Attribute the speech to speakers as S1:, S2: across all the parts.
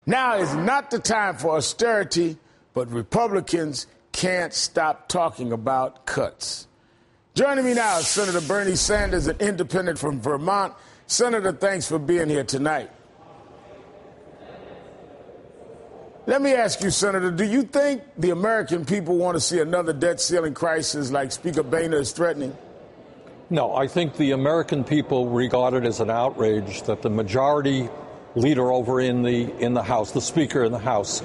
S1: Now is not the time for austerity, but Republicans can't stop talking about cuts. Joining me now is Senator Bernie Sanders, an independent from Vermont. Senator, thanks for being here tonight. Let me ask you, Senator, do you think the American people want to see another debt ceiling crisis like Speaker Boehner is threatening?
S2: No, I think the American people regard it as an outrage that the majority leader over in the House, the Speaker in the House,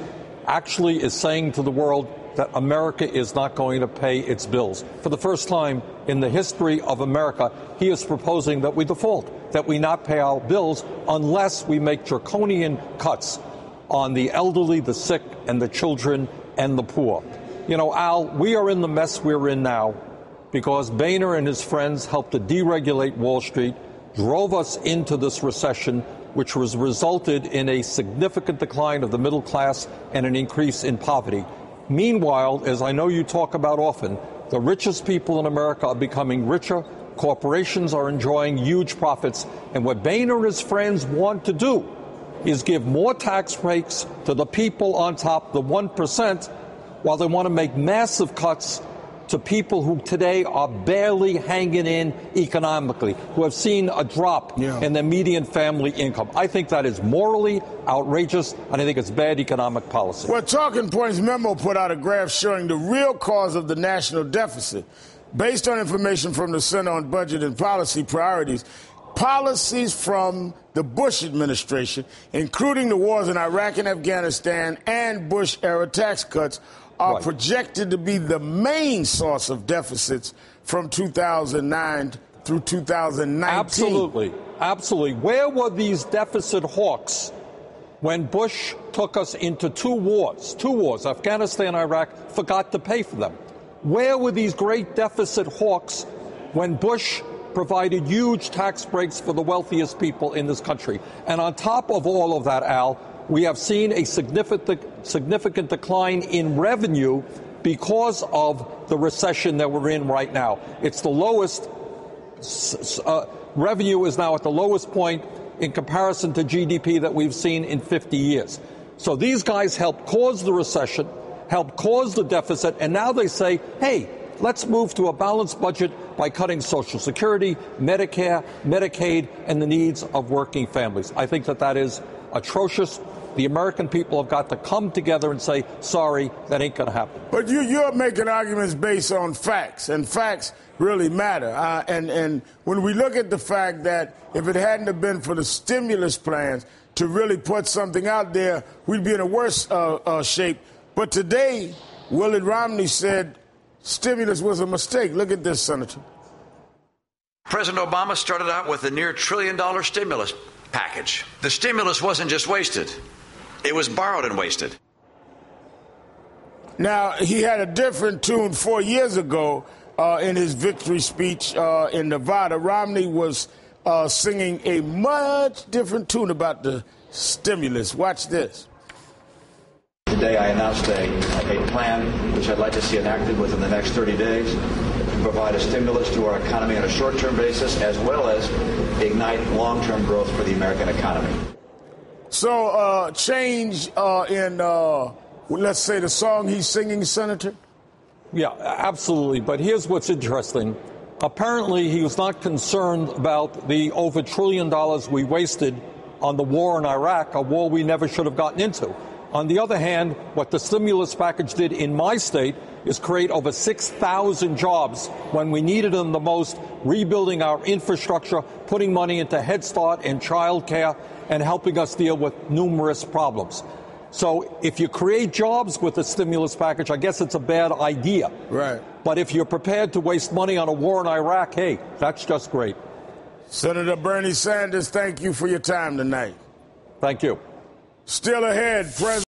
S2: actually is saying to the world that America is not going to pay its bills. For the first time in the history of America, he is proposing that we default, that we not pay our bills unless we make draconian cuts on the elderly, the sick, and the children and the poor. You know, Al, we are in the mess we're in now because Boehner and his friends helped to deregulate Wall Street, drove us into this recession, which was resulted in a significant decline of the middle class and an increase in poverty. Meanwhile, as I know you talk about often, the richest people in America are becoming richer, corporations are enjoying huge profits, and what Boehner and his friends want to do is give more tax breaks to the people on top, the 1%, while they want to make massive cuts to people who today are barely hanging in economically, who have seen a drop in their median family income. I think that is morally outrageous, and I think it's bad economic policy.
S1: Well, Talking Points memo put out a graph showing the real cause of the national deficit. Based on information from the Center on Budget and Policy Priorities, policies from the Bush administration, including the wars in Iraq and Afghanistan and Bush-era tax cuts, are projected to be the main source of deficits from 2009 through 2019.
S2: Absolutely. Absolutely. Where were these deficit hawks when Bush took us into two wars, Afghanistan and Iraq, forgot to pay for them? Where were these great deficit hawks when Bush provided huge tax breaks for the wealthiest people in this country? And on top of all of that, Al, we have seen a significant decline in revenue because of the recession that we're in right now. It's the lowest. Revenue is now at the lowest point in comparison to GDP that we've seen in 50 years. So these guys helped cause the recession, helped cause the deficit, and now they say, hey, let's move to a balanced budget by cutting Social Security, Medicare, Medicaid, and the needs of working families. I think that is atrocious. The American people have got to come together and say, sorry, that ain't going to happen.
S1: But you're making arguments based on facts, and facts really matter. And when we look at the fact that if it hadn't have been for the stimulus plans to really put something out there, we'd be in a worse shape. But today, Willard Romney said stimulus was a mistake. Look at this, Senator.
S3: President Obama started out with a near $1 trillion stimulus package. The stimulus wasn't just wasted. It was borrowed and wasted.
S1: Now, he had a different tune 4 years ago in his victory speech in Nevada. Romney was singing a much different tune about the stimulus. Watch this.
S4: Today I announced a plan which I'd like to see enacted within the next 30 days to provide a stimulus to our economy on a short-term basis as well as ignite long-term growth for the American economy.
S1: So change in, let's say, the song he's singing, Senator?
S2: Yeah, absolutely. But here's what's interesting. Apparently, he was not concerned about the over $1 trillion we wasted on the war in Iraq, a war we never should have gotten into. On the other hand, what the stimulus package did in my state is create over 6,000 jobs when we needed them the most, rebuilding our infrastructure, putting money into Head Start and child care, and helping us deal with numerous problems. So if you create jobs with a stimulus package, I guess it's a bad idea.
S1: Right.
S2: But if you're prepared to waste money on a war in Iraq, hey, that's just great.
S1: Senator Bernie Sanders, thank you for your time tonight.
S2: Thank you.
S1: Still ahead, President.